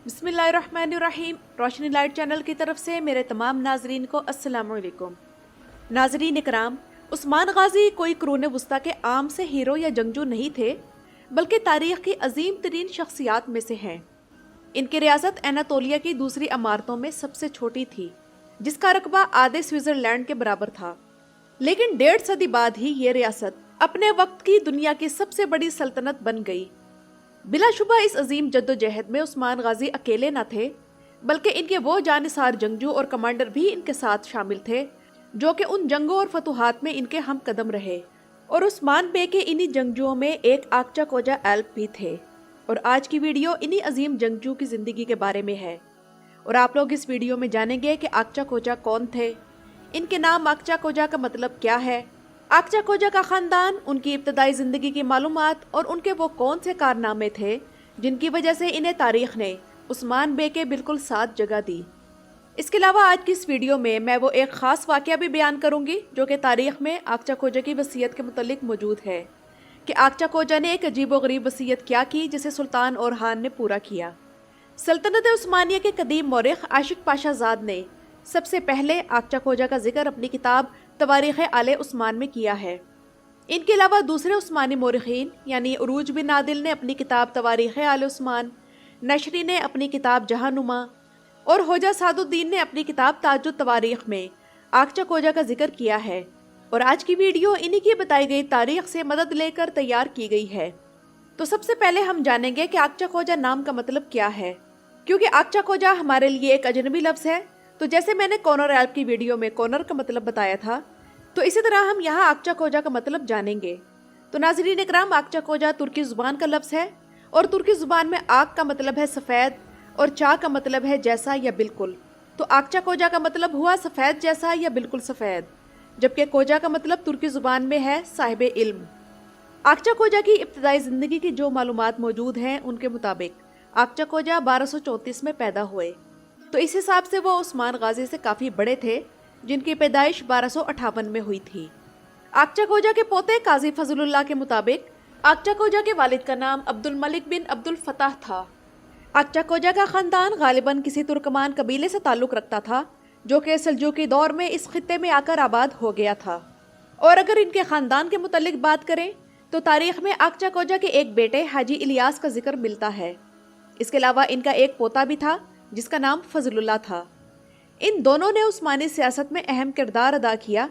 बिस्मिल्लाहिर्रहमानिर्रहीम। रोशनी light channel की तरफ से मेरे तमाम नाजरीन को अस्सलाम वालेकुम। नाजरीन इकराम, उस्मान गाजी कोई कुरून वस्ता के आम से हीरो या जंगजू नहीं थे, बल्कि तारीख की अजीम तरीन शख्सियात में से हैं। इनकी रियासत एनातोलिया की दूसरी अमारतों में सबसे छोटी थी, जिसका रकबा आधे स्विट्जरलैंड के बराबर था। लेकिन 1.5 सदी बाद ही ये रियासत अपने वक्त की दुनिया की सबसे बड़ी सल्तनत बन गई। बिलाशुबा इस अजीम जद्दोजहद में उस्मान गाजी अकेले न थे, बल्कि इनके वो जानिसार जंगजू और कमांडर भी इनके साथ शामिल थे, जो कि उन जंगों और फतूहात में इनके हम कदम रहे। और उस्मान बे के इन्हीं जंगजुओं में एक आक्चा कोजा एल्प भी थे। और आज की वीडियो इन्हीं अजीम जंगजू की ज़िंदगी के बारे में है। और आप लोग इस वीडियो में जानेंगे कि आक्चा कोजा कौन थे, इनके नाम आक्चा कोजा का मतलब क्या है, आक्चा कोजा का ख़ानदान, उनकी इब्तदाई ज़िंदगी की मालूमात और उनके वो कौन से कारनामे थे जिनकी वजह से इन्हें तारीख़ ने उस्मान बे के बिल्कुल साथ जगह दी। इसके अलावा आज की इस वीडियो में मैं वो एक ख़ास वाक़या भी बयान करूंगी जो कि तारीख़ में आक्चा कोजा की वसीयत के मुतल्लिक मौजूद है कि आक्चा कोजा ने एक अजीब व गरीब वसीयत क्या की जिसे सुल्तान ओरहान ने पूरा किया। सल्तनत उस्मानिया के कदीम मौरिख आशिक पाशा ज़ाद ने सबसे पहले आक्चा कोजा का जिक्र अपनी किताब तवारीख़ आले उस्मान में किया है। इनके अलावा दूसरे उस्मानी मौरिखीन यानी उरूज बिन आदिल ने अपनी किताब तवारीख़ आले उस्मान, नशरी ने अपनी किताब जहानुमा और होजा सादुद्दीन ने अपनी किताब ताजुद तवारीख़ में आक्चा कोजा का जिक्र किया है। और आज की वीडियो इन्हीं की बताई गई तारीख़ से मदद लेकर तैयार की गई है। तो सबसे पहले हम जानेंगे कि आक्चा कोजा नाम का मतलब क्या है, क्योंकि आक्चा कोजा हमारे लिए एक अजनबी लफ्ज़ है। तो जैसे मैंने कॉनर एल्प की वीडियो में कॉनर का मतलब बताया था, तो इसी तरह हम यहाँ आक्चा कोजा का मतलब जानेंगे। तो नाज़रीन इकराम, आक्चा कोजा तुर्की ज़ुबान का लफ्ज़ है और तुर्की ज़ुबान में आक का मतलब है सफ़ेद और चा का मतलब है जैसा या बिल्कुल। तो आक्चा कोजा का मतलब हुआ सफ़ेद जैसा या बिल्कुल सफ़ेद, जबकि कोजा का मतलब तुर्की ज़ुबान में है साहिब इल्म। आक्चा कोजा की इब्तदाई ज़िंदगी की जो मालूमात मौजूद हैं उनके मुताबिक आक्चा कोजा 1234 में पैदा हुए। तो इस हिसाब से वो उस्मान गाजी से काफ़ी बड़े थे, जिनकी पैदाइश 1258 में हुई थी। आक्चा कोजा के पोते काजी फजलुल्लाह के मुताबिक आक्चा कोजा के वालिद का नाम अब्दुल मलिक बिन अब्दुल फताह था। आक्चा कोजा का ख़ानदान गालिबन किसी तुर्कमान कबीले से ताल्लुक़ रखता था, जो कि सल्जूकी दौर में इस खित्ते में आकर आबाद हो गया था। और अगर इनके ख़ानदान के मुतल्लिक बात करें तो तारीख़ में आक्चा कोजा के एक बेटे हाजी इलियास का जिक्र मिलता है। इसके अलावा इनका एक पोता भी था जिसका नाम फजलुल्लाह था। इन दोनों ने उस्मानी सियासत में अहम किरदार अदा किया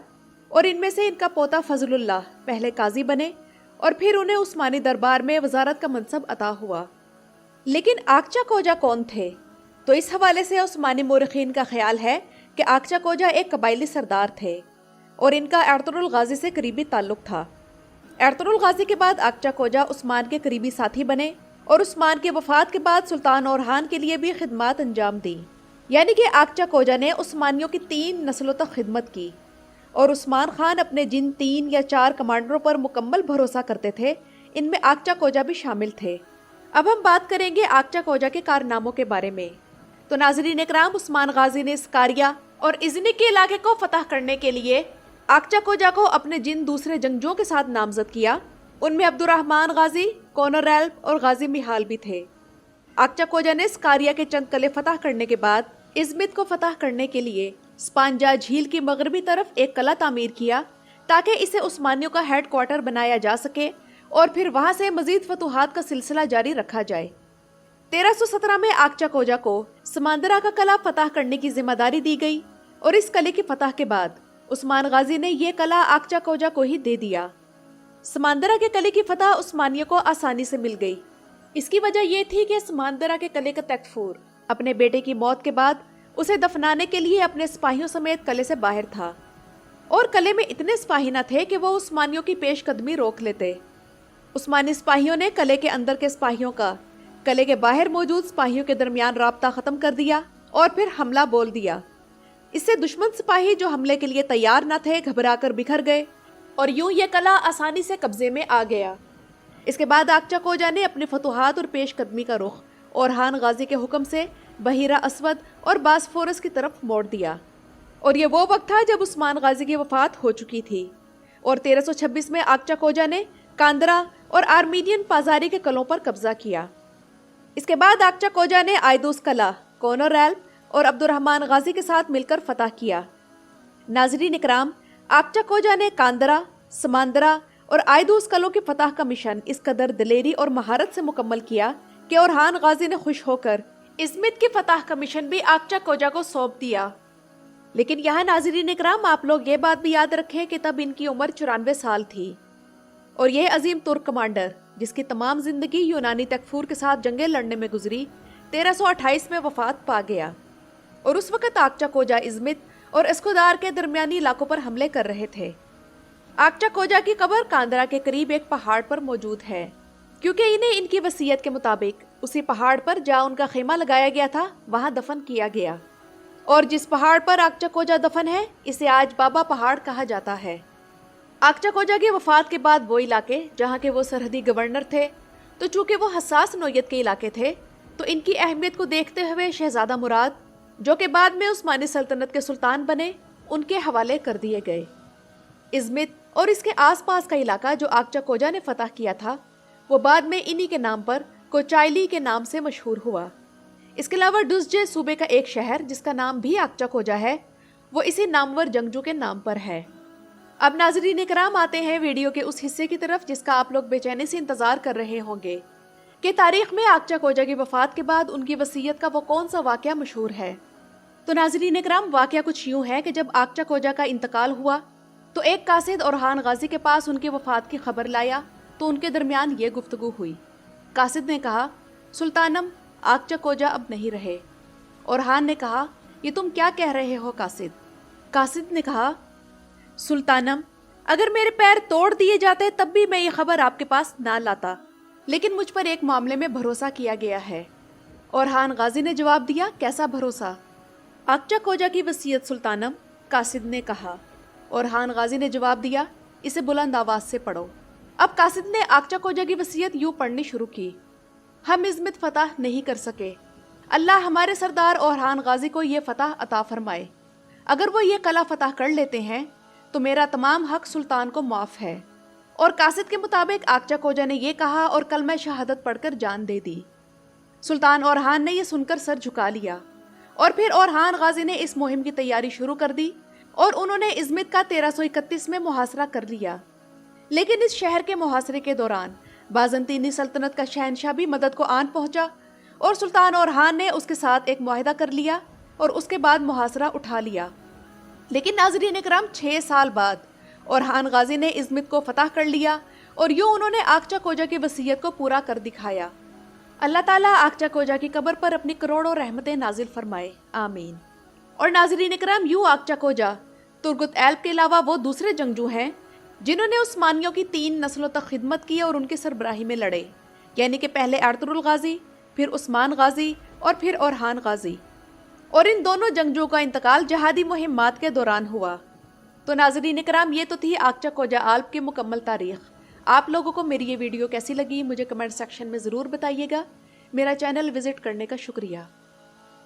और इनमें से इनका पोता फजलुल्लाह पहले काजी बने और फिर उन्हें उस्मानी दरबार में वजारत का मनसब अता हुआ। लेकिन आक्चा कोजा कौन थे? तो इस हवाले से उस्मानी मौरिखीन का ख्याल है कि आक्चा कोजा एक कबायली सरदार थे और इनका एर्तुगरुल गाजी से करीबी ताल्लुक था। एर्तुगरुल गाजी के बाद आक्चा कोजा उस्मान के करीबी साथी बने और उस्मान के वफात के बाद सुल्तान ओरहान के लिए भी खिदमत अंजाम दी। यानी कि आक्चा कोजा ने उस्मानियों की 3 नस्लों तक खिदमत की और उस्मान खान अपने जिन 3 या 4 कमांडरों पर मुकम्मल भरोसा करते थे, इनमें आक्चा कोजा भी शामिल थे। अब हम बात करेंगे आक्चा कोजा के कारनामों के बारे में। तो नाज़रीन इकराम, उस्मान गाजी ने स्कारिया और इज़नी के इलाके को फतह करने के लिए आक्चा कोजा को अपने जिन दूसरे जंगजुओं के साथ नामजद किया, उनमें अब्दुर्रहमान गाजी, कॉनर एल्प और गाजी मिहाल भी थे। आक्चा कोजा ने स्कारिया के चंद किले फतह करने के बाद इज़मित को फतह करने के लिए स्पांजा झील की मगरबी तरफ एक किला तामीर किया, ताकि इसे उस्मानियों का हेड क्वार्टर बनाया जा सके और फिर वहां से मजीद फतूहात का सिलसिला जारी रखा जाए। 1317 में आक्चा कोजा को समांदरा का किला फतह करने की जिम्मेदारी दी गई और इस किले की फतह के बाद उस्मान गाजी ने यह किला आक्चा कोजा को ही दे दिया। समांदरा के किले की फतह उस्मानियों को आसानी से मिल गई। इसकी वजह यह थी कि समांदरा के किले का तकफूर अपने बेटे की मौत के बाद उसे दफनाने के लिए अपने सिपाहियों समेत किले से बाहर था और किले में इतने सिपाही न थे कि वो उस्मानियों की पेशकदमी रोक लेते। उस्मानी सिपाहियों ने किले के अंदर के सिपाहियों का किले के बाहर मौजूद सिपाहियों के दरमियान राब्ता ख़त्म कर दिया और फिर हमला बोल दिया। इससे दुश्मन सिपाही जो हमले के लिए तैयार न थे घबराकर बिखर गए और यूं यह किला आसानी से कब्जे में आ गया। इसके बाद आक्चा कोजा ने अपने फतूहात और पेशकदमी का रुख ओरहान गाजी के हुक्म से बहीरा असवद और बासफोरस की तरफ मोड़ दिया। और ये वो वक्त था जब उस्मान गाजी की वफात हो चुकी थी और 1326 में आक्चा कोजा ने कांदरा और आर्मीनियन पाजारी के किलों पर कब्जा किया। اس کے بعد آکچا کوجا نے آئدوس قلعہ، کونر ریلم اور عبدالرحمن غازی کے ساتھ مل کر فتح کیا۔ ناظرین اکرام، آکچا کوجا نے کاندرا، سماندرا اور آئدوس قلعوں کی فتح کا مشن اس قدر دلیری اور مہارت سے مکمل کیا کہ اورحان غازی نے خوش ہو کر ازمت کی فتح کا مشن بھی آکچا کوجا کو سونپ دیا۔ لیکن یہاں ناظرین اکرام آپ لوگ یہ بات بھی یاد رکھیں کہ تب ان کی عمر 94 سال تھی، اور یہ عظیم ترک کمانڈر جس کی تمام زندگی یونانی تکفور کے ساتھ جنگیں لڑنے میں گزری، 1328 میں وفات پا گیا، اور اس وقت آکچا کوجا ازمت اور اسکودار کے درمیانی علاقوں پر حملے کر رہے تھے۔ آکچا کوجا کی قبر کاندرا کے قریب ایک پہاڑ پر موجود ہے، کیونکہ انہیں ان کی وصیت کے مطابق اسی پہاڑ پر جہاں ان کا خیمہ لگایا گیا تھا وہاں دفن کیا گیا، اور جس پہاڑ پر آکچا کوجا دفن ہے اسے آج بابا پہاڑ کہا جاتا ہے۔ آکچا کوجا کی وفات کے بعد وہ علاقے جہاں کے وہ سرحدی گورنر تھے، تو چونکہ وہ حساس نوعیت کے علاقے تھے تو ان کی اہمیت کو دیکھتے ہوئے شہزادہ مراد، جو کہ بعد میں عثمانی سلطنت کے سلطان بنے، ان کے حوالے کر دیے گئے۔ ازمت اور اس کے آس پاس کا علاقہ جو آکچا کوجا نے فتح کیا تھا وہ بعد میں انہی کے نام پر کوچائلی کے نام سے مشہور ہوا۔ اس کے علاوہ ڈزجے صوبے کا ایک شہر جس کا نام بھی آکچا کوجا ہے، وہ اسی نامور جنگجو کے نام پر ہے۔ اب ناظرین اکرام آتے ہیں ویڈیو کے اس حصے کی طرف جس کا آپ لوگ بے چینی سے انتظار کر رہے ہوں گے کہ تاریخ میں آکچا کوجا کی وفات کے بعد ان کی وصیت کا وہ کون سا واقعہ مشہور ہے۔ تو ناظرین اکرام، واقعہ کچھ یوں ہے کہ جب آکچا کوجا کا انتقال ہوا تو ایک قاصد اورحان غازی کے پاس ان کی وفات کی خبر لایا، تو ان کے درمیان یہ گفتگو ہوئی۔ قاصد نے کہا، سلطانم، آکچا کوجا اب نہیں رہے۔ اورحان نے کہا، یہ تم کیا کہہ رہے ہو قاصد؟ قاصد نے کہا، سلطانم، اگر میرے پیر توڑ دیے جاتے تب بھی میں یہ خبر آپ کے پاس نہ لاتا، لیکن مجھ پر ایک معاملے میں بھروسہ کیا گیا ہے۔ اورحان غازی نے جواب دیا، کیسا بھروسہ؟ آکچا کوجا کی وصیت سلطانم، قاصد نے کہا۔ اورحان غازی نے جواب دیا، اسے بلند آواز سے پڑھو۔ اب قاصد نے آکچا کوجا کی وصیت یوں پڑھنی شروع کی، ہم ازمت فتح نہیں کر سکے، اللہ ہمارے سردار اورحان غازی کو یہ فتح عطا فرمائے۔ اگر وہ یہ قلعہ فتح کر لیتے ہیں تو میرا تمام حق سلطان کو معاف ہے۔ اور قاصد کے مطابق آکچا کوجا نے یہ کہا اور کلمہ شہادت پڑھ کر جان دے دی۔ سلطان اورحان نے یہ سن کر سر جھکا لیا، اور پھر اورحان غازی نے اس مہم کی تیاری شروع کر دی، اور انہوں نے ازمت کا 1331 میں محاصرہ کر لیا۔ لیکن اس شہر کے محاصرے کے دوران بازنطینی سلطنت کا شہنشاہ بھی مدد کو آن پہنچا، اور سلطان اورحان نے اس کے ساتھ ایک معاہدہ کر لیا اور اس کے بعد محاصرہ اٹھا لیا۔ لیکن ناظرین اکرام، 6 سال بعد اورحان غازی نے ازمت کو فتح کر لیا، اور یوں انہوں نے آکچا کوجا کی وصیت کو پورا کر دکھایا۔ اللہ تعالیٰ آکچا کوجا کی قبر پر اپنی کروڑوں رحمتیں نازل فرمائے، آمین۔ اور ناظرین اکرام، یوں آکچا کوجا ترگت ایلب کے علاوہ وہ دوسرے جنگجو ہیں جنہوں نے عثمانیوں کی 3 نسلوں تک خدمت کی اور ان کی سربراہی میں لڑے، یعنی کہ پہلے ارطغرل غازی، پھر عثمان غازی اور پھر اورحان غازی، اور ان دونوں جنگجوؤں کا انتقال جہادی مہمات کے دوران ہوا۔ تو ناظرین اکرام، یہ تو تھی آکچا کوجا آلب کی مکمل تاریخ۔ آپ لوگوں کو میری یہ ویڈیو کیسی لگی مجھے کمنٹ سیکشن میں ضرور بتائیے گا۔ میرا چینل وزٹ کرنے کا شکریہ۔